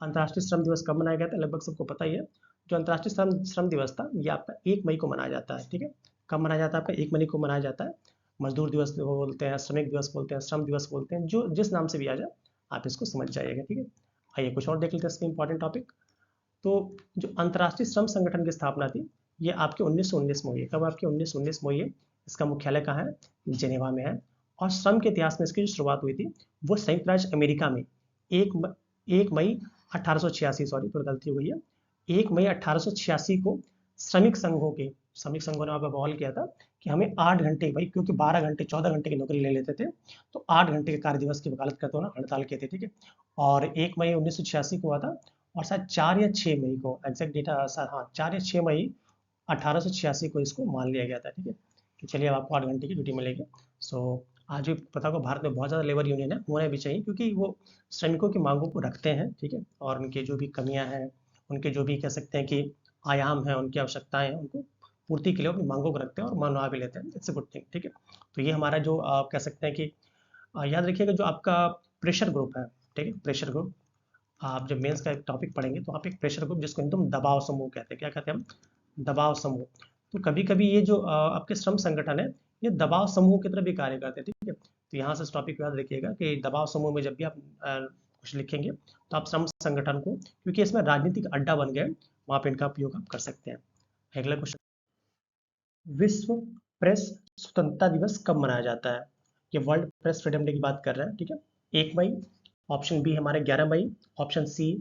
अंतर्राष्ट्रीय श्रम दिवस कब मनाया गया था, लगभग सबको पता ही है। जो अंतर्राष्ट्रीय श्रम दिवस था ये आपका 1 मई को मनाया जाता है। ठीक है, कब मनाया जाता है, आपका 1 मई को मनाया जाता है। मजदूर दिवस वो बोलते हैं, श्रमिक दिवस बोलते हैं, श्रम दिवस बोलते हैं, जो जिस नाम से भी आ जाए आप इसको समझ जाइएगा। ठीक है, आइए कुछ और देख लेते हैं इसमें इंपॉर्टेंट टॉपिक। तो जो अंतर्राष्ट्रीय श्रम संगठन की स्थापना थी ये आपके 1919 में हुई है। कब, आपके 1919 में हुई है। इसका मुख्यालय कहाँ है, जेनेवा में है। और श्रम के इतिहास में इसकी जो शुरुआत हुई थी वो संयुक्त राज्य अमेरिका में 1 मई 1886, सॉरी थोड़ी गलती हो गई है, 1 मई 1886 को श्रमिक संघों ने वहाँ पर बवाल किया था कि हमें 8 घंटे, भाई क्योंकि 12 घंटे 14 घंटे की नौकरी ले लेते थे, तो 8 घंटे के कार्य दिवस की वकालत करते हुए हड़ताल किए थे। ठीक है, और 1 मई 1986 को हुआ था, और शायद 4 या 6 मई को, एग्जैक्ट डेटा हाँ 4 या 6 मई 1886 को इसको मान लिया गया था। ठीक है, कि चलिए अब आपको 8 घंटे की ड्यूटी मिलेगी। सो आज भी पता को भारत में बहुत ज़्यादा लेबर यूनियन है, होना भी चाहिए, क्योंकि वो श्रमिकों की मांगों को रखते हैं। ठीक है, और उनके जो भी कमियां हैं, उनके जो भी कह सकते हैं कि आयाम हैं, उनकी आवश्यकताएं हैं, उनको पूर्ति के लिए अपनी मांगों को रखते हैं और मनवा भी लेते हैं। It's a good thing. ठीक है, तो ये हमारा जो आप कह सकते हैं कि याद रखिएगा जो आपका प्रेशर ग्रुप है। ठीक है, प्रेशर ग्रुप आप जब मेंस का एक टॉपिक पढ़ेंगे तो आप एक प्रेशर ग्रुप, जिसको हम दबाव समूह कहते हैं, क्या कहते हैं हम, दबाव समूह। तो कभी कभी ये जो आपके श्रम संगठन है ये दबाव समूह की तरह भी कार्य करते हैं। ठीक है, तो यहाँ से इस टॉपिक को याद रखिएगा कि दबाव समूह में जब भी आप कुछ लिखेंगे तो आप श्रम संगठन को, क्योंकि इसमें राजनीतिक अड्डा बन गया है, वहाँ पे इनका उपयोग आप कर सकते हैं। अगला क्वेश्चन, विश्व प्रेस स्वतंत्रता दिवस कब मनाया जाता है। ये वर्ल्ड प्रेस फ्रीडम डे की बात कर रहे हैं। ठीक है, 1 मई, ऑप्शन बी हमारे 11 मई, ऑप्शन सी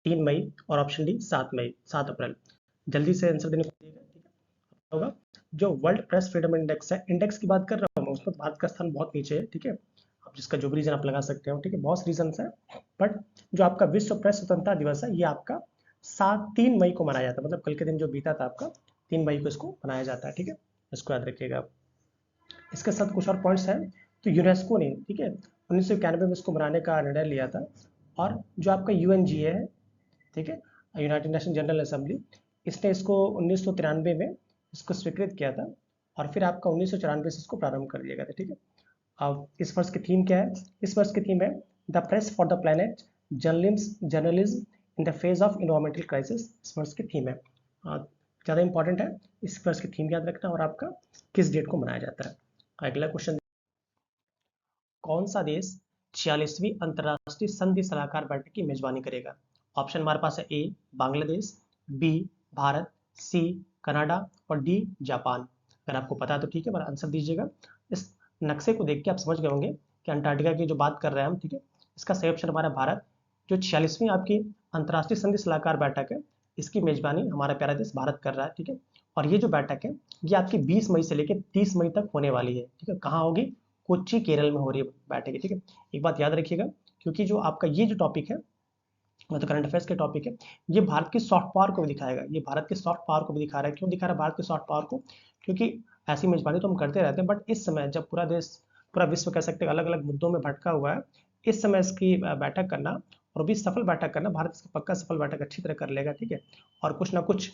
3 मई, और ऑप्शन डी 7 मई, 7 अप्रैल। जल्दी से आंसर देने को दीजिएगा। ठीक है, होगा जो वर्ल्ड प्रेस फ्रीडम इंडेक्स है, इंडेक्स की बात कर रहा हूँ मैं, उसमें भारत का स्थान बहुत नीचे है। ठीक है, आप जिसका जो भी रीजन आप लगा सकते हो। ठीक है, बहुत रीजन है, बट जो आपका विश्व प्रेस स्वतंत्रता दिवस है ये आपका 3 मई को मनाया जाता है, मतलब कल के दिन जो बीता था आपका 3 मई को इसको मनाया जाता है। ठीक है, इसको याद रखिएगा आप। इसके साथ कुछ और पॉइंट्स हैं। तो यूनेस्को ने, ठीक है, 1991 में इसको बनाने का निर्णय लिया था। और जो आपका यूएनजीए है, ठीक है, यूनाइटेड नेशन जनरल असेंबली, इसने इसको 1993 में इसको स्वीकृत किया था, और फिर आपका 1994 से इसको प्रारंभ कर दिया गया था। ठीक है, अब इस वर्ष की थीम क्या है, इस वर्ष की थीम है the press for the planet, journalism in the phase of environmental crisis. इस वर्ष की थीम है, ज़्यादा इंपॉर्टेंट है, इस वर्ष की थीम याद रखना और आपका किस डेट को मनाया जाता है। अगला क्वेश्चन, कौन सा देश 46वीं अंतर्राष्ट्रीय संधि सलाहकार बैठक की मेजबानी करेगा। ऑप्शन हमारे पास है, A Bangladesh, B Bharat, C Canada, और डी जापान। अगर आपको पता है तो ठीक है, पर आंसर दीजिएगा। इस नक्शे को देख के आप समझ गए होंगे कि अंटार्कटिका की जो बात कर रहे हैं हम। ठीक है, इसका सही ऑप्शन हमारा भारत। जो 46वीं आपकी अंतर्राष्ट्रीय संधि सलाहकार बैठक है, इसकी मेजबानी हमारा प्यारा देश भारत कर रहा है। ठीक है, और ये जो बैठक है ये आपकी 20 मई से लेकर 30 मई तक होने वाली है। ठीक है, कहाँ होगी, कोच्चि केरल में हो रही है बैठक। ठीक है, एक बात याद रखिएगा, क्योंकि जो आपका ये जो टॉपिक है, मतलब करंट अफेयर्स के टॉपिक है, ये भारत की सॉफ्ट पावर को भी दिखाएगा। ये भारत के सॉफ्ट पावर को भी दिखा रहा है। क्यों दिखा रहा है भारत की सॉफ्ट पावर को, क्योंकि ऐसी मेजबानी तो हम करते रहते हैं, बट इस समय जब पूरा देश, पूरा विश्व कह सकते हैं अलग अलग मुद्दों में भटका हुआ है, इस समय इसकी बैठक करना, और भी सफल बैठक करना, भारत इसकी पक्का सफल बैठक अच्छी तरह कर लेगा। ठीक है, और कुछ ना कुछ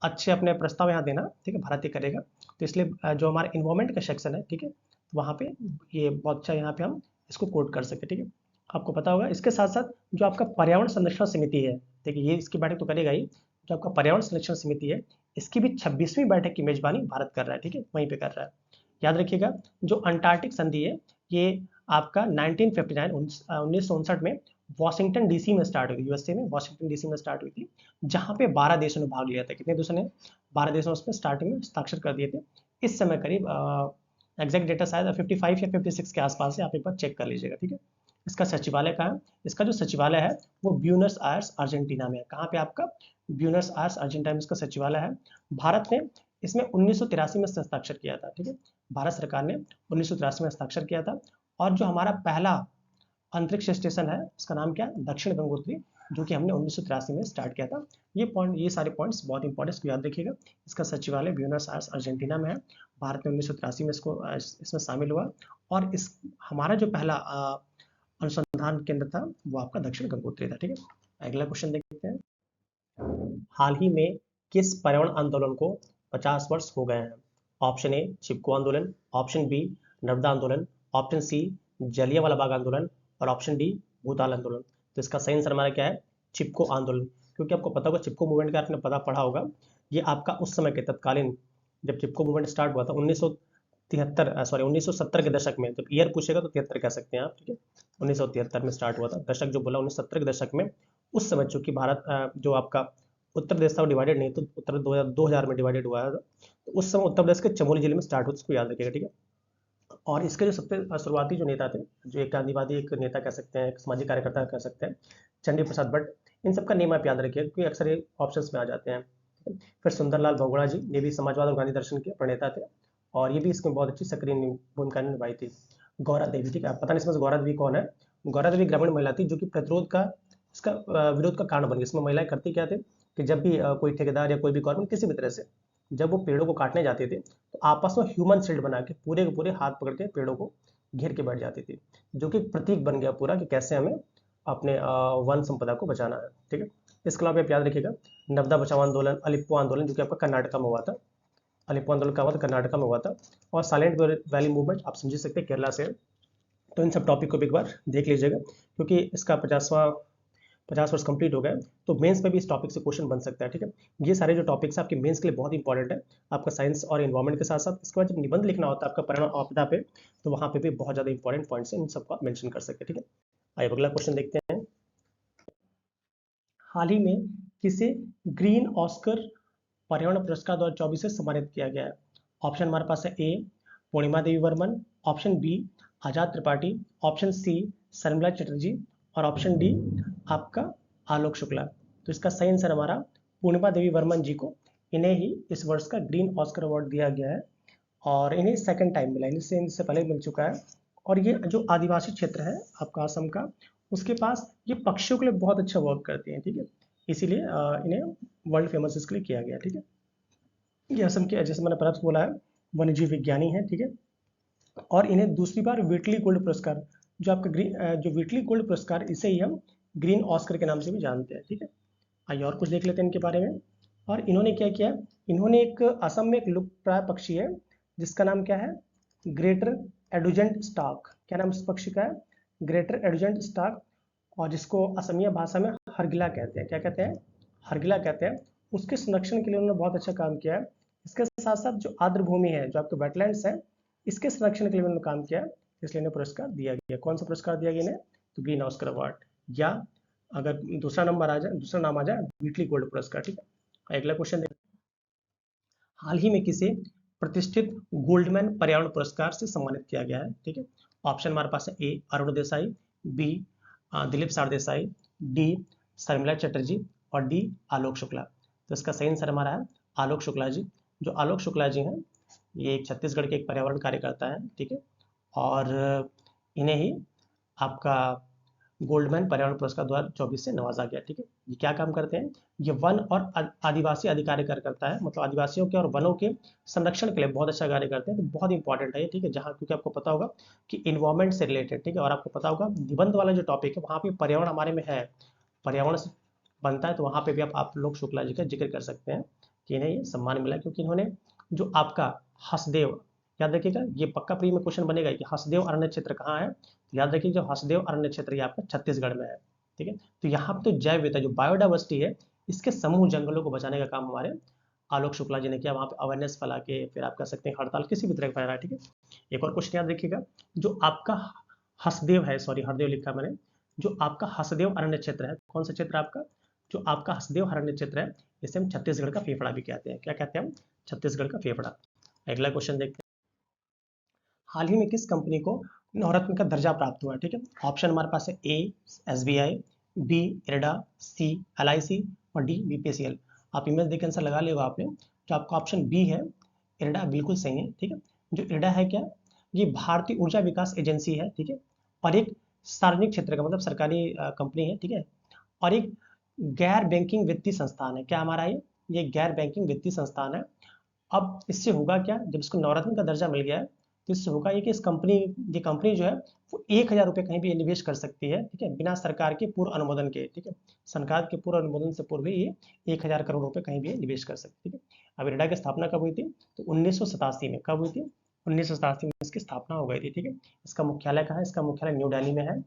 अच्छे अपने प्रस्ताव यहाँ देना, ठीक है, भारत ही करेगा। तो इसलिए जो हमारा इन्वायरमेंट का सेक्शन है, ठीक है, वहाँ पे ये बहुत अच्छा यहाँ पे हम इसको कोट कर सकते। ठीक है, आपको पता होगा। इसके साथ साथ जो आपका पर्यावरण संरक्षण समिति है, देखिए ये इसकी बैठक तो करेगा ही, जो आपका पर्यावरण संरक्षण समिति है इसकी भी 26वीं बैठक की मेजबानी भारत कर रहा है। ठीक है, वहीं पे कर रहा है। याद रखिएगा, जो अंटार्कटिक संधि है ये आपका 1959 में वॉशिंगटन डीसी में स्टार्ट हुई, यूएसए में वॉशिंगटन डीसी में स्टार्ट हुई थी, जहाँ पे 12 देशों ने भाग लिया था। कितने देशों ने, 12 देशों ने उसमें स्टार्टिंग में हस्ताक्षर कर दिए थे। इस समय करीब एग्जैक्ट डेटा शायद 55 या 56 के आसपास है, आप एक बार चेक कर लीजिएगा। ठीक है, इसका सचिवालय कहाँ है, इसका जो सचिवालय है वो ब्यूनस आयर्स अर्जेंटीना में है। कहाँ पे आपका, ब्यूनस आयर्स अर्जेंटीना में इसका सचिवालय है। भारत ने इसमें 1983 में हस्ताक्षर किया था। ठीक है, भारत सरकार ने 1983 में हस्ताक्षर किया था। और जो हमारा पहला अंतरिक्ष स्टेशन है उसका नाम क्या है, दक्षिण गंगोत्री, जो कि हमने 1983 में स्टार्ट किया था। ये सारे पॉइंट्स बहुत इंपॉर्टेंट, इसको याद रखिएगा। इसका सचिवालय ब्यूनस आयर्स अर्जेंटीना में है। भारत ने 1983 में इसमें शामिल हुआ। और इस हमारा जो पहला अनुसंधान केंद्र था वो आपका दक्षिण गंगोत्री था। ठीक है, अगला क्वेश्चन देखते हैं, हाल ही में किस पर्यावरण आंदोलन को 50 वर्ष हो गए हैं। ऑप्शन ए चिपको आंदोलन, ऑप्शन बी नर्मदा आंदोलन, ऑप्शन सी जलियांवाला बाग आंदोलन, और ऑप्शन डी भूताल आंदोलन। तो इसका सही आंसर हमारा क्या है, चिपको आंदोलन, क्योंकि आपको पता होगा चिपको मूवमेंट का आपने पता पढ़ा होगा, ये आपका उस समय के तत्कालीन जब चिपको मूवमेंट स्टार्ट हुआ था 1970 के दशक में, जब ईयर पूछेगा तो 73 कह सकते हैं आप, ठीक है। 1973 में स्टार्ट हुआ था, दशक जो बोला 1970 के दशक में। उस समय चूंकि भारत जो आपका उत्तर प्रदेश था वो डिवाइडेड नहीं, तो उत्तर 2000 में डिवाइडेड हुआ है, तो उस समय उत्तर प्रदेश के चमोली जिले में स्टार्ट हुआ, इसको याद रखिएगा, ठीक है। और इसके जो सबसे शुरुआती जो नेता थे, जो एक गांधीवादी एक नेता कह सकते हैं, एक सामाजिक कार्यकर्ता कह सकते हैं, चंडी प्रसाद भट्ट, इन सबका नेम आप याद रखिए क्योंकि अक्सर ये ऑप्शंस में आ जाते हैं। फिर सुंदरलाल बहुगुणा जी, ये भी समाजवाद और गांधी दर्शन के प्रणेता थे, और ये भी इसमें बहुत अच्छी सक्रिय भूमिका निभाई थी। गौरा देवी, ठीक है, पता नहीं इसमें से गौरा देवी कौन है। गौरा देवी ग्रामीण महिला थी जो कि प्रतिरोध का इसका विरोध का कारण बन गई। इसमें महिलाएं करती क्या थे कि जब भी कोई ठेकेदार या कोई भी गवर्नमेंट किसी भी तरह से जब वो पेड़ों को काटने जाते थे, तो आपस में ह्यूमन शील्ड बना के पूरे हाथ पकड़ के पेड़ों को घेर के बैठ जाती थी, जो कि प्रतीक बन गया पूरा कि कैसे हमें अपने वन संपदा को बचाना है, ठीक है। इसके अलावा आप याद रखिएगा नर्मदा बचाओ आंदोलन, अलिप्पो आंदोलन, जो कि आपका कर्नाटका में हुआ था। अलिप्पो आंदोलन का हुआ था कर्नाटका में हुआ था। और साइलेंट वैली मूवमेंट आप समझ सकते हैं केरला से। तो इन सब टॉपिक को भी एक बार देख लीजिएगा, क्योंकि इसका 50 वर्ष कंप्लीट हो गए, तो मेंस में भी इस टॉपिक से क्वेश्चन बन सकता है, ठीक है। ये सारे जो टॉपिक्स आपके मेंस के लिए बहुत इंपॉर्टेंट है, आपका साइंस और इन्वायरमेंट के साथ साथ इसके बाद जब निबंध लिखना होता है आपका पर्यावरण आपदा पे, तो वहाँ पे भी बहुत ज़्यादा इंपॉर्टेंट पॉइंट्स हैं, इन सबको आप मेंशन कर सकते हैं, ठीक है। आइए अगला क्वेश्चन देखते हैं। हाल ही में किसे ग्रीन ऑस्कर पर्यावरण पुरस्कार 2024 से सम्मानित किया गया है? ऑप्शन हमारे पास है ए पूर्णिमा देवी वर्मन, ऑप्शन बी आजाद त्रिपाठी, ऑप्शन सी शर्मिला चटर्जी, और ऑप्शन डी आपका आलोक शुक्ला। तो इसका सही आंसर हमारा पूर्णिमा देवी वर्मन जी को, इन्हें ही इस वर्ष का ग्रीन ऑस्कर अवार्ड दिया गया है, और इन्हें सेकंड टाइम मिला, इनसे पहले मिल चुका है। और ये जो आदिवासी क्षेत्र है आपका असम का, उसके पास ये पक्षियों के लिए बहुत अच्छा वर्क करते हैं, ठीक है, इसीलिए इन्हें वर्ल्ड फेमस इसके लिए किया गया, ठीक है। ये असम के, जैसे मैंने परप्स बोला है, वन्यजीव विज्ञानी है, ठीक है। और इन्हें दूसरी बार व्हिटली गोल्ड पुरस्कार, जो आपका जो व्हिटली गोल्ड पुरस्कार, इसे ही हम ग्रीन ऑस्कर के नाम से भी जानते हैं, ठीक है। आइए और कुछ देख लेते हैं इनके बारे में। और इन्होंने क्या किया, इन्होंने एक असम में एक लुप्तप्राय पक्षी है जिसका नाम क्या है, ग्रेटर एडुजेंट स्टार्क। क्या नाम इस पक्षी का है, ग्रेटर एडुजेंट स्टार्क, और जिसको असमिया भाषा में हरगिला कहते हैं। क्या कहते हैं, हरगिला कहते हैं। उसके संरक्षण के लिए उन्होंने बहुत अच्छा काम किया है। इसके साथ साथ जो आर्द्र भूमि है, जो आपके वेटलैंड्स है, इसके संरक्षण के लिए उन्होंने काम किया, इसलिए इन्हें पुरस्कार दिया गया। कौन सा पुरस्कार दिया गया इन्हें, तो ग्रीन ऑस्कर अवार्ड, या अगर दूसरा नाम आ जाए व्हिटली गोल्ड पुरस्कार, ठीक है। अगला क्वेश्चन देखिए, हाल ही में किसे प्रतिष्ठित गोल्डमैन पर्यावरण पुरस्कार से सम्मानित किया गया है, ठीक है। ऑप्शन हमारे पास है ए अरुण देसाई, बी दिलीप सरदेसाई, डी शर्मिला चटर्जी, और डी आलोक शुक्ला। तो इसका सही आंसर हमारा है आलोक शुक्ला जी। जो आलोक शुक्ला जी हैं, ये एक छत्तीसगढ़ के एक पर्यावरण कार्यकर्ता है, ठीक है, और इन्हें ही आपका गोल्डमैन पर्यावरण पुरस्कार 2024 से नवाजा गया, ठीक है। ये क्या काम करते हैं, ये वन और आदिवासी अधिकारी कार्यकर्ता है, मतलब आदिवासियों के और वनों के संरक्षण के लिए बहुत अच्छा कार्य करते हैं, तो बहुत इंपॉर्टेंट है ये, ठीक है। जहाँ क्योंकि आपको पता होगा कि इन्वायरमेंट से रिलेटेड, ठीक है, और आपको पता होगा निबंध वाला जो टॉपिक है वहाँ पे पर्यावरण हमारे में है, पर्यावरण से बनता है, तो वहाँ पे भी आप लोग शुक्ला जी का जिक्र कर सकते हैं कि इन्हें ये सम्मान मिला, क्योंकि इन्होंने जो आपका हसदेव, याद रखिएगा ये पक्का प्री में क्वेश्चन बनेगा कि हसदेव अरण्य क्षेत्र कहाँ है, तो याद रखिए जो हसदेव अरण्य क्षेत्र ये आपका छत्तीसगढ़ में है, ठीक है। तो यहाँ पे तो जैव विविधता जो बायोडाइवर्सिटी है, इसके समूह जंगलों को बचाने का काम हमारे आलोक शुक्ला जी ने किया, वहाँ पे अवेयरनेस फैला के, फिर आप कह सकते हैं हड़ताल किसी भी तरह का फैला, ठीक है। एक और क्वेश्चन याद रखिएगा, जो आपका हसदेव है, सॉरी हरदेव लिखा मैंने, जो आपका हसदेव अरण्य क्षेत्र है, कौन सा क्षेत्र आपका, जो आपका हसदेव अरण्य क्षेत्र है, इसे हम छत्तीसगढ़ का फेफड़ा भी कहते हैं। क्या कहते हैं हम, छत्तीसगढ़ का फेफड़ा। अगला क्वेश्चन देखते हैं, हाल ही में किस कंपनी को नवरत्न का दर्जा प्राप्त हुआ है, ठीक है। ऑप्शन हमारे पास है A SBI, B IRDA, C LIC, और डी बीपीसीएल। आप इमेज देख आंसर लगा लिया आपने। जो आपका ऑप्शन बी है इरडा, बिल्कुल सही है, ठीक है। जो इरडा है क्या, ये भारतीय ऊर्जा विकास एजेंसी है, ठीक है, और एक सार्वजनिक क्षेत्र का मतलब सरकारी कंपनी है, ठीक है, और एक गैर बैंकिंग वित्तीय संस्थान है। क्या हमारा ये गैर बैंकिंग वित्तीय संस्थान है। अब इससे होगा क्या, जब इसको नवरत्न का दर्जा मिल गया है, तो इससे होगा ये कि ये कंपनी जो है वो 1000 रुपये कहीं भी निवेश कर सकती है, ठीक है, बिना सरकार के पूर्व अनुमोदन के, ठीक है। सरकार के पूर्व अनुमोदन से पूर्व ये 1000 करोड़ रुपए कहीं भी निवेश कर सकती है, ठीक है। अब इरडा की स्थापना कब हुई थी, तो 1987 में। कब हुई थी, 1987 में इसकी स्थापना हो गई थी, ठीक है। इसका मुख्यालय कहाँ है, इसका मुख्यालय न्यू दिल्ली में है।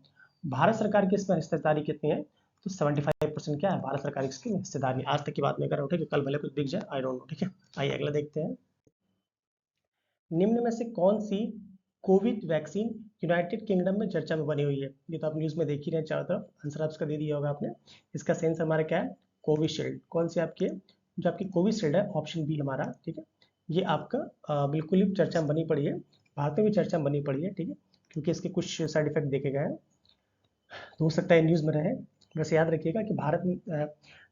भारत सरकार की इसमें हिस्सेदारी कितनी है, तो 75% क्या है, भारत सरकार इसकी हिस्सेदार नहीं। आज तक की बात मैं कर रहा हूँ, ठीक है, कल भले कुछ बिक जाए, आई डोंट नो, ठीक है। आइए अगला देखते हैं। निम्न में से कौन सी कोविड वैक्सीन यूनाइटेड किंगडम में चर्चा में बनी हुई है? ये तो आप न्यूज़ में देख ही रहे हैं चारों तरफ, आंसर आपका दे दिया होगा आपने। इसका सेंस हमारा क्या है, कोविशील्ड। कौन सी आपकी है? जो आपकी कोविशील्ड है, ऑप्शन बी हमारा, ठीक है। ये आपका बिल्कुल ही चर्चा में बनी पड़ी है, भारत में भी चर्चा में बनी पड़ी है, ठीक है, क्योंकि इसके कुछ साइड इफेक्ट देखे गए हैं। तो हो सकता है न्यूज़ में रहे। वैसे याद रखिएगा कि भारत में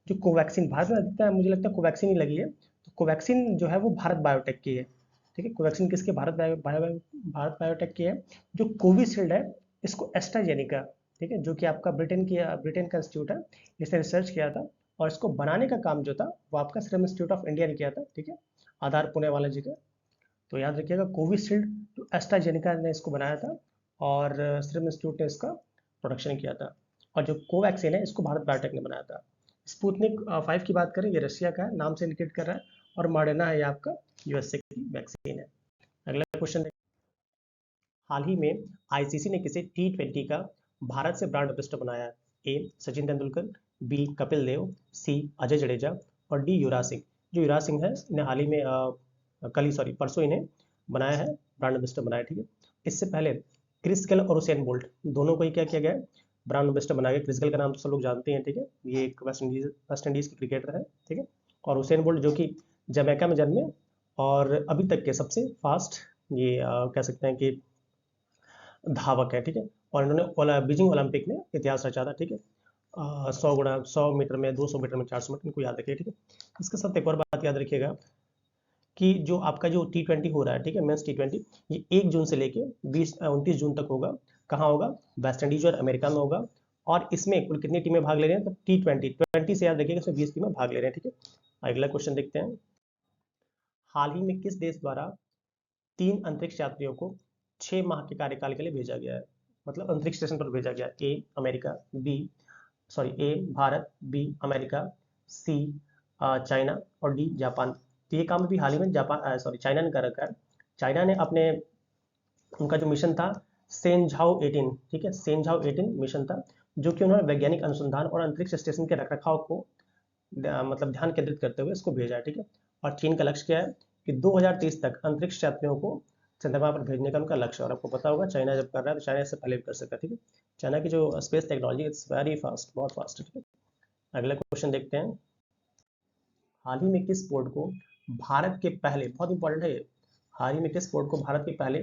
जो कोवैक्सीन भारत में अधिकता है, मुझे लगता है कोवैक्सीन ही लगी है। तो कोवैक्सीन जो है वो भारत बायोटेक की है, ठीक है। कोवैक्सीन किसके, भारत बायोटेक की है। जो कोविशील्ड है, इसको एस्ट्राजेनिका, ठीक है, जो कि आपका ब्रिटेन का इंस्टीट्यूट है, इसने रिसर्च किया था। और इसको बनाने का काम जो था वो आपका सीरम इंस्टीट्यूट ऑफ इंडिया ने किया था, ठीक है, आधार पुणे वाला जी का। तो याद रखिएगा कोविशील्ड तो एस्ट्राजेनिका ने इसको बनाया था, और सीरम इंस्टीट्यूट ने इसका प्रोडक्शन किया था। और जो कोवैक्सीन है, इसको भारत बायोटेक ने बनाया था। स्पुतनिक 5 की बात करें, ये रशिया का है, नाम से इंडिकेट कर रहा है। और मॉडर्ना है, ये आपका यूएसए की वैक्सीन है। अगला क्वेश्चन, हाल ही में आईसीसी ने किसे T20 का भारत से ब्रांड एम्बेसडर बनाया है? ए सचिन तेंदुलकर, बी कपिल देव, सी अजय जडेजा, और डी युवराज सिंह। जो युवराज सिंह है, इन्हें हाल ही में परसों इन्हें बनाया है, ब्रांड एम्बेसडर बनाया, ठीक है। इससे पहले क्रिस गेल और उसेन बोल्ट, दोनों को ही क्या किया गया है, ब्रांड एम्बेसडर बनाया गया। क्रिस गेल का नाम तो सब लोग जानते हैं, ठीक है, ये एक वेस्ट इंडीज के क्रिकेटर है, ठीक है। और उसेन बोल्ट जो कि जमैका में जन्मे, और अभी तक के सबसे फास्ट ये कह सकते हैं कि धावक है, ठीक है। और इन्होंने बीजिंग ओलंपिक में इतिहास रचा था, ठीक है। 100 मीटर में, 200 मीटर में, 400 मीटर, इनको याद रखिए, ठीक है। इसके साथ एक और बात याद रखिएगा कि जो आपका जो T20 हो रहा है, ठीक है, मेंस T20, ये 1 जून से लेके 29 जून तक होगा। कहाँ होगा? वेस्ट इंडीज और अमेरिका में होगा। और इसमें कुल कितनी टीमें भाग ले रही हैं? तो T20 से याद रखिएगा, इसमें 20 टीमें भाग ले रहे हैं, ठीक है। अगला क्वेश्चन देखते हैं। हाल ही में किस देश द्वारा 3 अंतरिक्ष यात्रियों को 6 माह के कार्यकाल के लिए भेजा गया है? मतलब अंतरिक्ष स्टेशन पर भेजा गया। ए भारत, बी अमेरिका, सी चाइना, और डी जापान। तो ये काम भी हाल ही में चाइना ने कर रखा है। चाइना ने अपने उनका जो मिशन था सेनझाओ 18, ठीक है, सेनझाओ 18 मिशन था, जो कि उन्होंने वैज्ञानिक अनुसंधान और अंतरिक्ष स्टेशन के रखरखाव को मतलब ध्यान केंद्रित करते हुए इसको भेजा है, ठीक है। और चीन का लक्ष्य क्या है कि 2030 तक अंतरिक्ष यात्रियों को चंद्रमा पर भेजने का उनका लक्ष्य। और आपको पता होगा चाइना जब कर रहा है तो चाइना इससे पहले भी कर सकता है, ठीक है। चाइना की जो space technology it's very fast, बहुत फास्ट, ठीक है। अगला क्वेश्चन देखते हैं। हाल ही में किस पोर्ट को भारत के पहले, बहुत इंपॉर्टेंट है ये, हाल ही में किस पोर्ट को भारत के पहले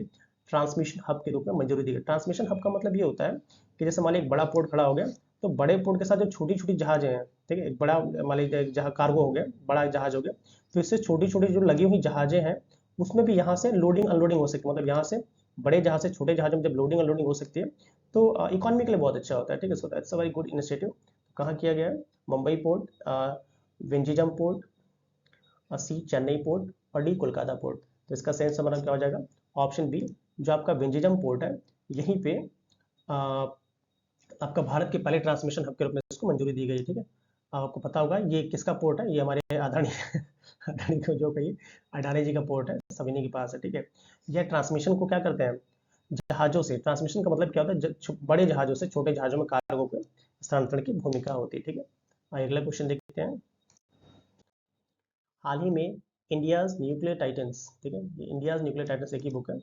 ट्रांसमिशन हब के रूप में मंजूरी दी गई? ट्रांसमिशन हब का मतलब ये होता है कि जैसे मान लीजिए एक बड़ा पोर्ट खड़ा हो गया, तो बड़े पोर्ट के साथ जो छोटी छोटी जहाजें हैं, ठीक है, एक बड़ा मान लीजिए जहाँ कार्गो हो गया, बड़ा जहाज हो गया, तो इससे छोटी छोटी जो लगी हुई जहाजें हैं, उसमें भी यहाँ से लोडिंग अनलोडिंग हो सकती है। मतलब यहाँ से बड़े जहाज से छोटे जहाजों में जब लोडिंग अनलोडिंग हो सकती है, तो इकोनॉमी के लिए बहुत अच्छा होता है, ठीक है। So that's a very good initiative. कहाँ किया गया है? मुंबई पोर्ट, विंजीजम पोर्ट, सी चेन्नई पोर्ट, और डी कोलकाता पोर्ट। तो इसका सेंस हमारा क्या हो जाएगा? ऑप्शन बी, जो आपका विंजीजम पोर्ट है, यहीं पे आपका भारत के पहले ट्रांसमिशन हब के रूप में इसको मंजूरी दी गई, ठीक है। आपको पता होगा ये किसका पोर्ट है? ये हमारे अडानी अडानी को जो कहिए, अडानी जी का पोर्ट है, सब इन्हीं के पास है, ठीक है। यह ट्रांसमिशन को क्या करते हैं? जहाजों से, ट्रांसमिशन का मतलब क्या होता है? बड़े जहाजों से छोटे जहाजों में कार्गो के स्थानांतरण की भूमिका होती है, ठीक है। अगला क्वेश्चन देखते हैं। हाल ही में इंडियाज न्यूक्लियर टाइटन्स, ठीक है, ये इंडियाज न्यूक्लियर टाइटन्स एक ही बुक है।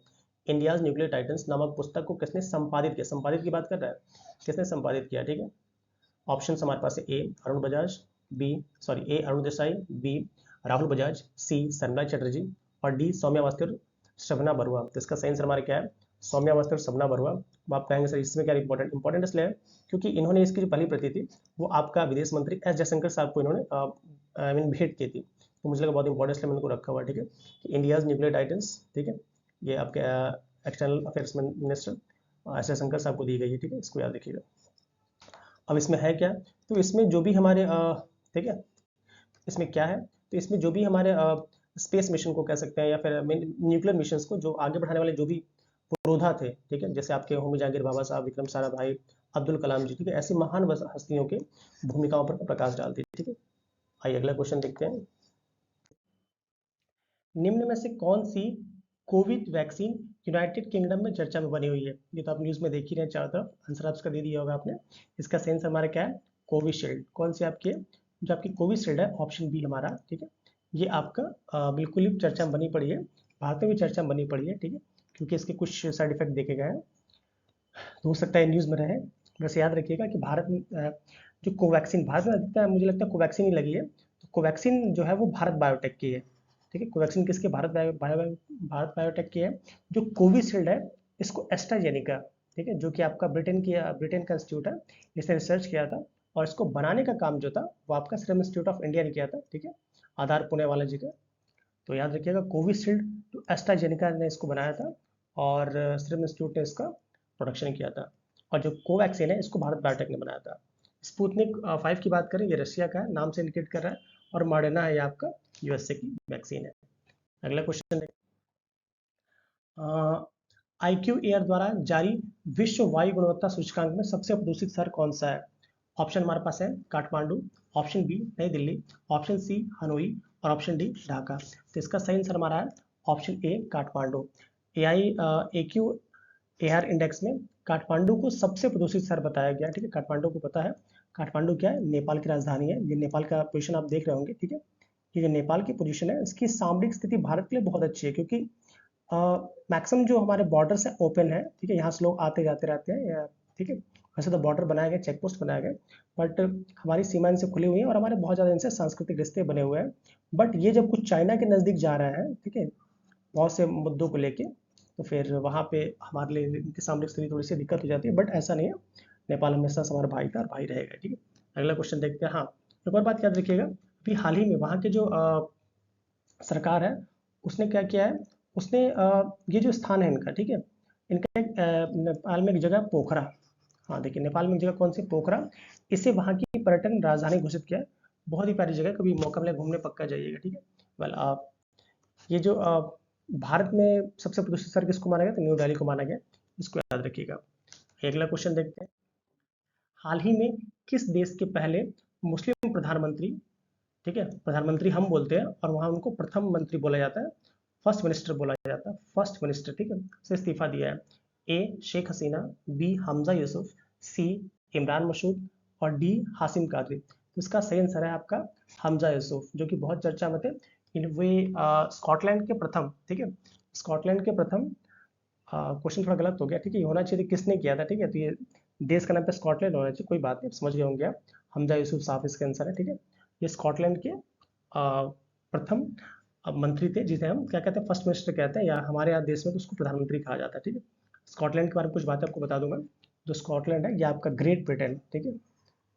इंडियाज न्यूक्लियर टाइटन्स नामक पुस्तक को किसने संपादित किया? संपादित की बात कर रहा है, किसने संपादित किया, ठीक है। ऑप्शन हमारे पास है, ए अरुण देसाई, बी राहुल बजाज, सी सनराज चटर्जी, और डी सौम्या अवस्थी, शबना बरुआ। तो इसका सही आंसर हमारे क्या है? सौम्या अवस्थी और शबना बरुआ। अब आप कहेंगे सर इसमें क्या इंपॉर्टेंट इसलिए है क्योंकि इन्होंने इसकी जो पहली प्रति थी वो आपका विदेश मंत्री एस जयशंकर साहब को इन्होंने आई मीन भेंट की थी। तो मुझे लगा बहुत इंपॉर्टेंट, इसलिए मैंने उनको रखा हुआ है, ठीक है। इंडियाज न्यूक्लियर टाइटन्स, ठीक है, ये आपके external affairs minister S Jaishankar साहब को दी गई है, ठीक है, इसको याद रखिएगा। अब इसमें है क्या? तो इसमें जो भी हमारे ठीक है, इसमें क्या है? तो इसमें जो भी हमारे स्पेस मिशन को कह सकते हैं, या फिर न्यूक्लियर मिशन को जो आगे बढ़ाने वाले जो भी पुरोधा थे, ठीक है, जैसे आपके होमी जहांगीर बाबा साहब, विक्रम साराभाई, अब्दुल कलाम जी, ठीक है, ऐसी महान हस्तियों के भूमिकाओं पर प्रकाश डालती है, ठीक है। आइए अगला क्वेश्चन देखते हैं। निम्न में से कौन सी कोविड वैक्सीन यूनाइटेड किंगडम में चर्चा में बनी हुई है? ये तो आप न्यूज़ में देख ही रहे हैं चारों तरफ, आंसर आपका दे दिया होगा आपने। इसका सेंस हमारा क्या है? कोविशील्ड, कौन सी आपकी है? जो आपकी कोविशील्ड है, ऑप्शन बी हमारा, ठीक है। ये आपका बिल्कुल ही चर्चा में बनी पड़ी है, भारत में भी चर्चा में बनी पड़ी है, ठीक है, क्योंकि इसके कुछ साइड इफेक्ट देखे गए हैं, तो हो सकता है न्यूज़ में रहे। बस याद रखिएगा कि भारत में जो कोवैक्सीन भारत में अधिकतर मुझे लगता है कोवैक्सीन ही लगी है, तो कोवैक्सीन जो है वो भारत बायोटेक की है, ठीक है। कोवैक्सीन किसकी? भारत बायोटेक की है। जो कोविशील्ड है इसको एस्ट्राजेनिका, ठीक है, जो कि आपका ब्रिटेन का इंस्टीट्यूट है, इसने रिसर्च किया था, और इसको बनाने का काम जो था वो आपका सीरम इंस्टीट्यूट ऑफ इंडिया ने किया था, ठीक है, आधार पुणे वाला जी का। तो याद रखिएगा कोविशील्ड तो एस्ट्राजेनिका ने इसको बनाया था, और सीरम इंस्टीट्यूट ने इसका प्रोडक्शन किया था, और जो कोवैक्सीन है इसको भारत बायोटेक ने बनाया था। स्पुतनिक 5 की बात करें, ये रशिया का है, नाम से इंडिकेट कर रहा है, और मॉडर्ना है ये आपका यूएसए की वैक्सीन है। अगला क्वेश्चन देखिए, आईक्यू एयर द्वारा जारी विश्व वायु गुणवत्ता सूचकांक में सबसे प्रदूषित शहर कौन सा है? ऑप्शन हमारे पास है काठमांडू, ऑप्शन बी नई दिल्ली, ऑप्शन सी हनोई, और ऑप्शन डी ढाका। तो इसका सही आंसर हमारा है option A Kathmandu. AQ air index में काठमांडू को सबसे प्रदूषित शहर बताया गया, ठीक है। काठमांडू को पता है, काठमांडू क्या है? नेपाल की राजधानी है, ये नेपाल का पोजीशन आप देख रहे होंगे, ठीक है। ये जो नेपाल की पोजीशन है इसकी सामरिक स्थिति भारत के लिए बहुत अच्छी है, क्योंकि मैक्सिमम जो हमारे बॉर्डर्स है ओपन है, ठीक है, यहाँ से लोग आते जाते रहते हैं, ठीक है। वैसे तो बॉर्डर बनाए गए, चेक पोस्ट बनाए गए, बट हमारी सीमा इनसे खुली हुई है, और हमारे बहुत ज़्यादा इनसे सांस्कृतिक रिश्ते बने हुए हैं। बट ये जब कुछ चाइना के नज़दीक जा रहा है, ठीक है, बहुत से मुद्दों को लेके, तो फिर वहाँ पे हमारे लिए इनकी सामरिक स्थिति थोड़ी सी दिक्कत हो जाती है, बट ऐसा नहीं है, नेपाल हमेशा से हमारा भाई था और भाई रहेगा, ठीक है। अगला क्वेश्चन देखते हैं। हाँ, एक और बात याद रखिएगा, अभी हाल ही में वहाँ के जो सरकार है उसने क्या किया है, उसने ये जो स्थान है इनका, ठीक है, इनका एक नेपाल में एक जगह पोखरा, हाँ देखिए नेपाल में एक जगह कौन सी? पोखरा, इसे वहाँ की पर्यटन राजधानी घोषित किया है। बहुत ही प्यारी जगह है, कभी मौका मिले घूमने पक्का जाइएगा, ठीक है। वेल ये जो भारत में सबसे प्रदूषित शहर किसको माना गया? तो न्यू दिल्ली को माना गया, इसको याद रखिएगा। अगला क्वेश्चन देखते हैं, हाल ही में किस देश के पहले मुस्लिम प्रधानमंत्री, ठीक है, प्रधानमंत्री हम बोलते हैं और वहाँ उनको प्रथम मंत्री बोला जाता है, फर्स्ट मिनिस्टर बोला जाता है, फर्स्ट मिनिस्टर, ठीक है, से इस्तीफा दिया है? ए शेख हसीना, बी हमजा यूसुफ, सी इमरान मसूद, और डी हासिम कादरी। तो इसका सही आंसर है आपका हमजा यूसुफ, जो कि बहुत चर्चा में थे। इन वे स्कॉटलैंड के प्रथम, ठीक है, स्कॉटलैंड के प्रथम, क्वेश्चन थोड़ा गलत हो गया, ठीक है, ये होना चाहिए किसने किया था, ठीक है, तो ये देश का नाम पे स्कॉटलैंड होना चाहिए, कोई बात नहीं, समझ गए होंगे आप। हमजा यूसुफ साहब इसका आंसर है, ठीक है। ये स्कॉटलैंड के प्रथम मंत्री थे, जिसे हम क्या कहते हैं? फर्स्ट मिनिस्टर कहते हैं, या हमारे यहाँ देश में तो उसको प्रधानमंत्री कहा जाता है, ठीक है। स्कॉटलैंड के बारे में कुछ बातें आपको बता दूंगा। जो स्कॉटलैंड है ये आपका ग्रेट ब्रिटेन, ठीक है,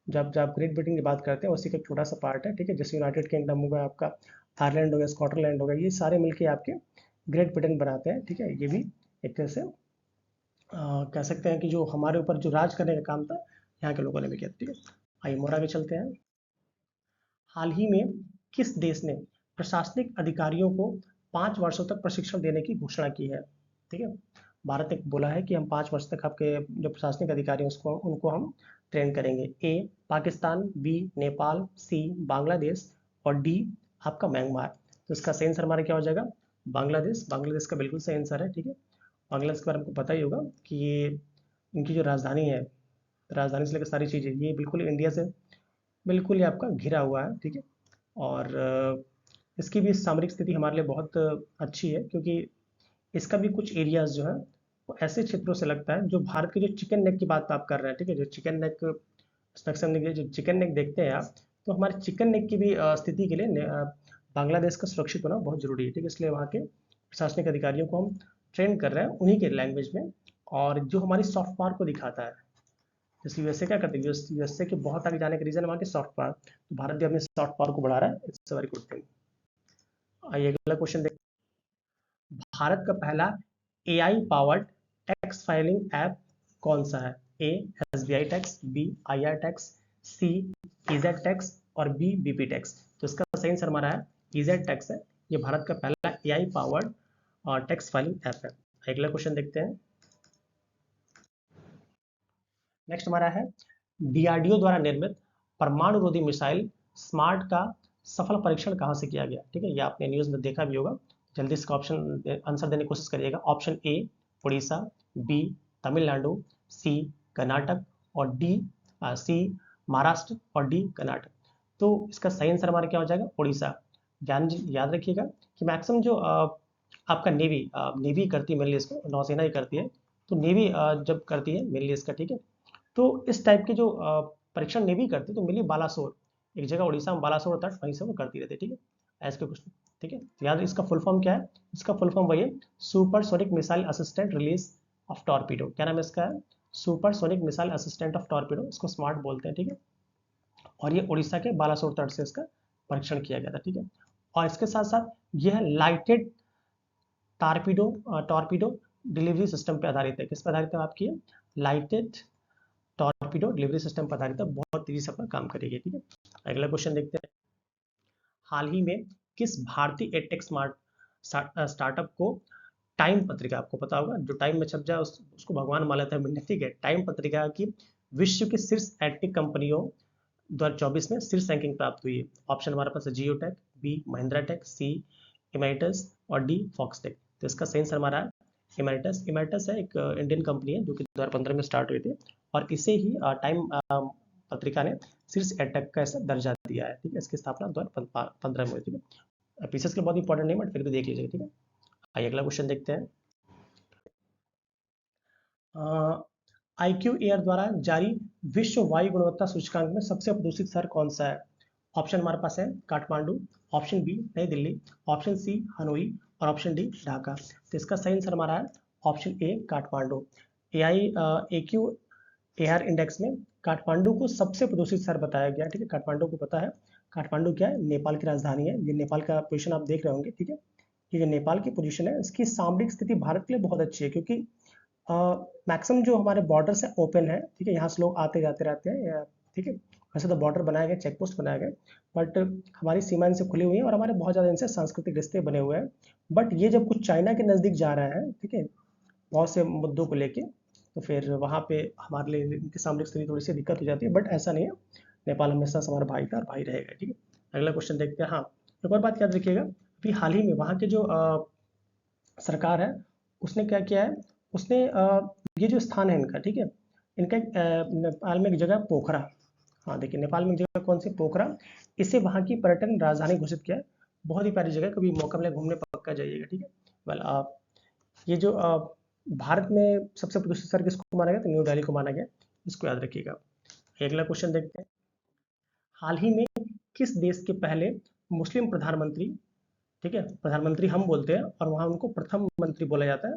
जब जब ग्रेट ब्रिटेन की बात करते हैं उसी का एक छोटा सा पार्ट है, ठीक है, जैसे यूनाइटेड किंगडम हो गया आपका, आयरलैंड हो गया, स्कॉटलैंड हो गया, ये सारे मिलके आपके ग्रेट ब्रिटेन बनाते हैं, ठीक है। ये भी एक तरह से कह सकते हैं कि जो हमारे ऊपर जो राज करने का काम था यहाँ के लोगों ने भी किया, ठीक है। आइए मोर आगे चलते हैं। हाल ही में किस देश ने प्रशासनिक अधिकारियों को 5 वर्षों तक प्रशिक्षण देने की घोषणा की है? ठीक है, भारत ने बोला है कि हम 5 वर्ष तक आपके जो प्रशासनिक अधिकारी हैं उसको उनको हम ट्रेन करेंगे। ए पाकिस्तान, बी नेपाल, सी बांग्लादेश, और डी आपका म्यांमार। तो इसका सही आंसर हमारा क्या हो जाएगा? बांग्लादेश। बांग्लादेश का बिल्कुल सही आंसर है, ठीक है। बांग्लादेश के बारे में आपको पता ही होगा कि ये इनकी जो राजधानी है, राजधानी से लेकर सारी चीज़ें, ये बिल्कुल इंडिया से बिल्कुल ही आपका घिरा हुआ है, ठीक है। और इसकी भी सामरिक स्थिति हमारे लिए बहुत अच्छी है, क्योंकि इसका भी कुछ एरियाज जो है वो ऐसे क्षेत्रों से लगता है जो भारत के जो चिकन नेक की बात आप कर रहे हैं, ठीक है, जो चिकन नेक स्ट्रक्चर में जो चिकन नेक देखते हैं आप, तो हमारे चिकन नेक की भी स्थिति के लिए बांग्लादेश का सुरक्षित होना बहुत जरूरी है, ठीक है। इसलिए वहाँ के प्रशासनिक अधिकारियों को हम ट्रेन कर रहे हैं उन्हीं के लैंग्वेज में, और जो हमारी सॉफ्ट पावर को दिखाता है। जैसे यूएसए क्या करते हैं, यूएसए के बहुत आगे जाने का रीजन है वहाँ की सॉफ्ट पावर, तो भारत भी अपनी सॉफ्ट पावर को बढ़ा रहा है, it's a very good thing. आइए अगला क्वेश्चन देखते हैं, भारत का पहला AI powered tax filing app कौन सा है? A SBI tax, B IR tax, C EZ tax, और बी बीपी टैक्स। तो इसका सही आंसर हमारा है इजेड टैक्स है, ये भारत का पहला AI powered tax filing app है। अगला क्वेश्चन देखते हैं, नेक्स्ट हमारा है, डीआरडीओ द्वारा निर्मित परमाणु रोधी मिसाइल स्मार्ट का सफल परीक्षण कहाँ से किया गया? ठीक है, ये आपने न्यूज़ में देखा भी होगा, जल्दी इसका ऑप्शन आंसर देने की कोशिश करिएगा। Option A Orissa, B Tamil Nadu, C Karnataka, और डी सी महाराष्ट्र और डी कर्नाटक। तो इसका सही आंसर हमारा क्या हो जाएगा, उड़ीसा। याद रखिएगा कि मैक्सिमम जो आपका नेवी करती है, मेनली इसको नौसेना ही करती है, तो नेवी जब करती है मेनली इसका, ठीक है। तो इस टाइप के जो परीक्षण नेवी करती है, तो मेनली बालासोर, एक जगह उड़ीसा में बालासोर होता है, वहीं से वो करती रहती है, ठीक है। ऐसे के क्वेश्चन, ठीक है। तो याद, इसका फुल फॉर्म क्या है, इसका फुल फॉर्म वही है, supersonic missile assistant release of torpedo. क्या नाम है इसका, supersonic missile assistant of torpedo, इसको स्मार्ट बोलते हैं, ठीक है। और ये उड़ीसा के बालासोर तट से इसका परीक्षण किया गया था, ठीक है। और इसके साथ साथ यह लाइटेड टॉर्पीडो डिलीवरी सिस्टम पे आधारित है। किस पर आधारित है आपकी, लाइटेड टॉर्पीडो डिलीवरी सिस्टम पर आधारित है, बहुत तेजी से अपना काम करेगी, ठीक है। अगला क्वेश्चन देखते हैं, हाल ही में किस भारतीय एडटेक स्टार्टअप को टाइम पत्रिका, आपको पता होगा जो टाइम में छप जाए उसको भगवान मान लेता है, ठीक है, टाइम पत्रिका की विश्व की शीर्ष एडटेक कंपनियों 2024 में शीर्ष रैंकिंग प्राप्त हुई है। ऑप्शन हमारे पास है जियोटेक, बी महिंद्रा टेक, सी इमेरिटस और डी फॉक्सटेक। तो इसका सही आंसर हमारा है इमेरिटस। इमेरिटस है एक इंडियन कंपनी है जो कि 2015 में स्टार्ट हुई थी, और इसे ही टाइम पत्रिका ने शीर्ष एडटेक का ऐसा दर्जा दिया है, ठीक है। इसकी स्थापना 2015 में हुई थी, ठीक है। पीसेस के बहुत इंपॉर्टेंट नहीं, बट फिर भी देख लीजिएगा, ठीक है। आइए अगला क्वेश्चन देखते हैं, IQAir द्वारा जारी विश्व वायु गुणवत्ता सूचकांक में सबसे प्रदूषित शहर कौन सा है। ऑप्शन हमारे पास है काठमांडू, ऑप्शन बी नई दिल्ली, ऑप्शन सी हनोई और ऑप्शन डी ढाका। तो इसका सही आंसर हमारा है option A Kathmandu. AQAir index में काठमांडू को सबसे प्रदूषित शहर बताया गया, ठीक है। काठमांडू को पता है, काठमांडू क्या है, नेपाल की राजधानी है। ये नेपाल का पोजीशन आप देख रहे होंगे, ठीक है। ये जो नेपाल की पोजीशन है, इसकी सामरिक स्थिति भारत के लिए बहुत अच्छी है, क्योंकि मैक्सिमम जो हमारे बॉर्डर है ओपन है, ठीक है। यहाँ से लोग आते जाते रहते हैं, ठीक है। वैसे तो बॉर्डर बनाए गए, चेक पोस्ट बनाए गए, बट हमारी सीमा इनसे खुली हुई है और हमारे बहुत ज़्यादा इनसे सांस्कृतिक रिश्ते बने हुए हैं। बट ये जब कुछ चाइना के नज़दीक जा रहा है, ठीक है, बहुत से मुद्दों को लेके, तो फिर वहाँ पे हमारे लिए इनकी सामरिक स्थिति थोड़ी सी दिक्कत हो जाती है, बट ऐसा नहीं है, नेपाल हमेशा से हमारा भाई था और भाई रहेगा, ठीक है। अगला क्वेश्चन देखते हैं। हाँ, एक और बात याद रखिएगा, अभी हाल ही में वहाँ के जो सरकार है, उसने क्या किया है, उसने ये जो स्थान है इनका, ठीक है, इनका नेपाल में एक जगह पोखरा, हाँ देखिए नेपाल में एक जगह कौन सी, पोखरा, इसे वहाँ की पर्यटन राजधानी घोषित किया है। बहुत ही प्यारी जगह, कभी मौका मिले घूमने पक्का जाइएगा, ठीक है। वेल ये जो भारत में सबसे प्रदूषित शहर किसको माना गया, तो न्यू दिल्ली को माना गया, इसको याद रखिएगा। अगला क्वेश्चन देखते हैं, हाल ही में किस देश के पहले मुस्लिम प्रधानमंत्री, ठीक है, प्रधानमंत्री हम बोलते हैं और वहाँ उनको प्रथम मंत्री बोला जाता है,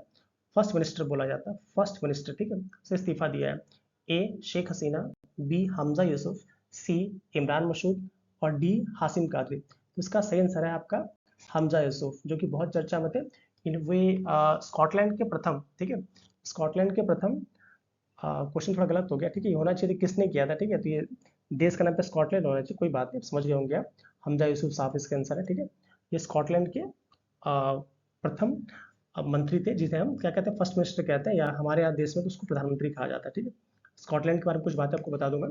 फर्स्ट मिनिस्टर बोला जाता है, फर्स्ट मिनिस्टर, ठीक है, से इस्तीफा दिया है। ए शेख हसीना, बी हमजा यूसुफ, सी इमरान मसूद और डी हासिम कादरी। तो इसका सही आंसर है आपका हमजा यूसुफ, जो कि बहुत चर्चा में थे। वे स्कॉटलैंड के प्रथम, ठीक है, स्कॉटलैंड के प्रथम, क्वेश्चन थोड़ा गलत हो गया, ठीक है, ये होना चाहिए किसने किया था, ठीक है, तो ये देश का नाम पे स्कॉटलैंड होना चाहिए, कोई बात नहीं, समझ गए होंगे आप। हमजा यूसुफ साहब इसका आंसर है, ठीक है। ये स्कॉटलैंड के प्रथम मंत्री थे, जिसे हम क्या कहते हैं, फर्स्ट मिनिस्टर कहते हैं, या हमारे यहाँ देश में तो उसको प्रधानमंत्री कहा जाता है, ठीक है। स्कॉटलैंड के बारे में कुछ बातें आपको बता दूंगा।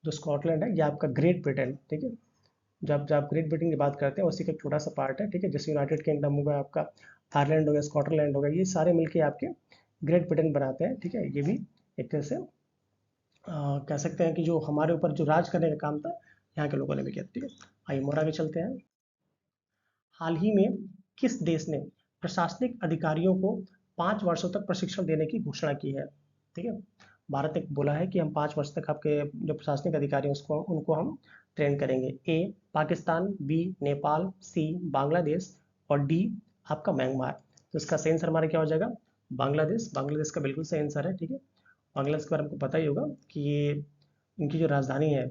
जो स्कॉटलैंड है, ये आपका ग्रेट ब्रिटेन, ठीक है, जब जब आप ग्रेट ब्रिटेन की बात करते हैं, उसी का एक छोटा सा पार्ट है, ठीक है। जैसे यूनाइटेड किंगडम हो गया आपका, आयरलैंड हो गया, स्कॉटलैंड हो गया, ये सारे मिलके आपके ग्रेट ब्रिटेन बनाते हैं, ठीक है। ये भी एक तरह से कह सकते हैं कि जो हमारे ऊपर जो राज करने का काम था, यहाँ के लोगों ने भी किया, ठीक है। आइए और आगे चलते हैं, हाल ही में किस देश ने प्रशासनिक अधिकारियों को 5 वर्षों तक प्रशिक्षण देने की घोषणा की है, ठीक है। भारत ने बोला है कि हम 5 वर्ष तक आपके जो प्रशासनिक अधिकारी हैं उसको उनको हम ट्रेन करेंगे। ए पाकिस्तान, बी नेपाल, सी बांग्लादेश और डी आपका म्यांमार। तो इसका सही आंसर हमारा क्या हो जाएगा, बांग्लादेश। बांग्लादेश का बिल्कुल सही आंसर है, ठीक है। बांग्लादेश के बारे में आपको पता ही होगा कि ये इनकी जो राजधानी है,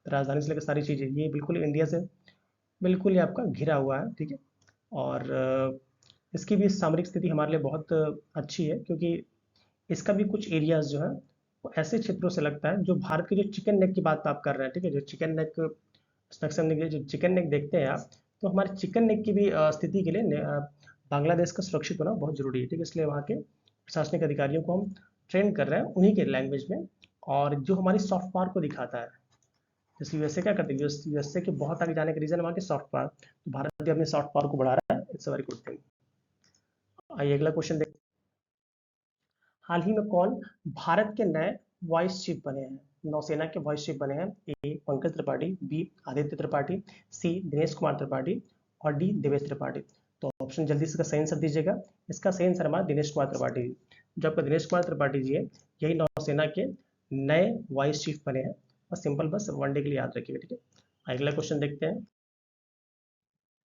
राजधानी से लेकर सारी चीज़ें, ये बिल्कुल इंडिया से बिल्कुल ही आपका घिरा हुआ है, ठीक है। और इसकी भी सामरिक स्थिति हमारे लिए बहुत अच्छी है, क्योंकि इसका भी कुछ एरियाज जो है वो ऐसे क्षेत्रों से लगता है, जो भारत के जो चिकन नेक की बात आप कर रहे हैं, ठीक है, जो चिकन नेक जो चिकन नेक देखते हैं आप, तो हमारे चिकन नेक की भी स्थिति के लिए बांग्लादेश का सुरक्षित होना बहुत जरूरी है, ठीक है। इसलिए वहाँ के प्रशासनिक अधिकारियों को हम ट्रेन कर रहे हैं उन्हीं के लैंग्वेज में, और जो हमारी सॉफ्ट पावर को दिखाता है। जैसे यूएसए क्या करते हैं, यूएसए के बहुत आगे जाने का रीजन वहाँ के सॉफ्ट पावर, तो भारत भी अपने सॉफ्ट पावर को बढ़ा रहा है, it's a very good thing. आइए अगला क्वेश्चन देखते हैं, हाल ही में कौन भारत के नए वाइस चीफ बने हैं, नौसेना के वाइस चीफ बने हैं? ए पंकज त्रिपाठी, बी आदित्य त्रिपाठी, सी दिनेश कुमार त्रिपाठी और डी देवेश त्रिपाठी। तो ऑप्शन जल्दी से इसका सही आंसर दीजिएगा। इसका सही आंसर हमारा दिनेश कुमार त्रिपाठी। जो आपका दिनेश कुमार त्रिपाठी जी है, यही नौसेना के नए वाइस चीफ बने हैं। बस सिंपल, बस वनडे के लिए याद रखिएगा, ठीक है। अगला क्वेश्चन देखते हैं।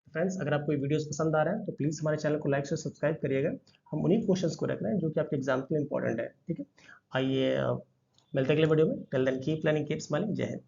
फ्रेंड्स, अगर आपको ये वीडियोस पसंद आ रहा है तो प्लीज़ हमारे चैनल को लाइक से सब्सक्राइब करिएगा। हम उन्हीं क्वेश्चंस को रख रहे हैं जो कि आपके एग्जाम के लिए इंपॉर्टेंट है, ठीक है। आइए मिलते हैं अगले वीडियो में। Till then keep learning, keep smiling. जय हिंद।